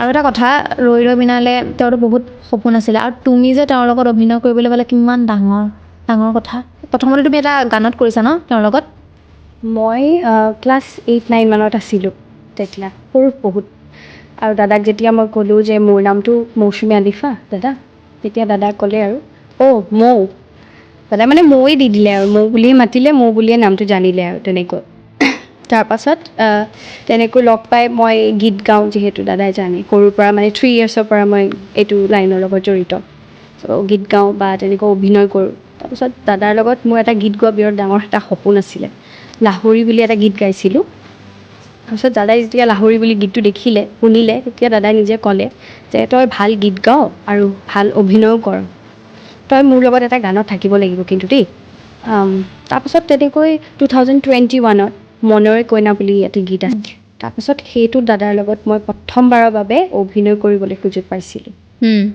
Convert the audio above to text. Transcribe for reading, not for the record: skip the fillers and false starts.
আৰু এটা কথা ৰৈ ৰৈ বিনালে তেওঁতো বহুত সপোন আছিলে আৰু তুমি যে তেওঁৰ লগত অভিনয় কৰিবলৈ পালে কিমান ডাঙৰ কথা প্ৰথমতে তুমি এটা গানত কৰিছা ন তেওঁৰ লগত মই ক্লাছ 8-9 মানত আছিলোঁ তেতিয়া সৰু বহুত আৰু দাদাক যেতিয়া মই ক'লোঁ যে মোৰ নামটো মৌচুমী আলিফা দাদা তেতিয়া দাদাক ক'লে আৰু মৌ দাদা মানে মৌৱে দি দিলে আৰু মৌ বুলিয়ে মাতিলে মৌ বুলিয়ে নামটো জানিলে আৰু তেনেকৈ তাৰপাছত তেনেকৈ লগ পাই মই গীত গাওঁ যিহেতু দাদাই জানে সৰুৰ পৰা মানে 3 yearsৰ পৰা মই এইটো লাইনৰ লগত জড়িত চ' গীত গাওঁ বা তেনেকৈ অভিনয় কৰোঁ তাৰপিছত দাদাৰ লগত মোৰ এটা গীত গোৱা বিৰাট ডাঙৰ এটা সপোন আছিলে লাহৰী বুলি এটা গীত গাইছিলোঁ তাৰপিছত দাদাই যেতিয়া লাহৰী বুলি গীতটো দেখিলে শুনিলে তেতিয়া দাদাই নিজে ক'লে যে তই ভাল গীত গাৱ আৰু ভাল অভিনয়ো কৰ তই মোৰ লগত এটা গানত থাকিব লাগিব কিন্তু দেই তাৰপিছত তেনেকৈ 2021ত মনৰে কইনা বুলি এটা গীত আছে তাৰপিছত সেইটো দাদাৰ লগত মই প্ৰথমবাৰৰ বাবে অভিনয় কৰিবলৈ সুযোগ পাইছিলোঁ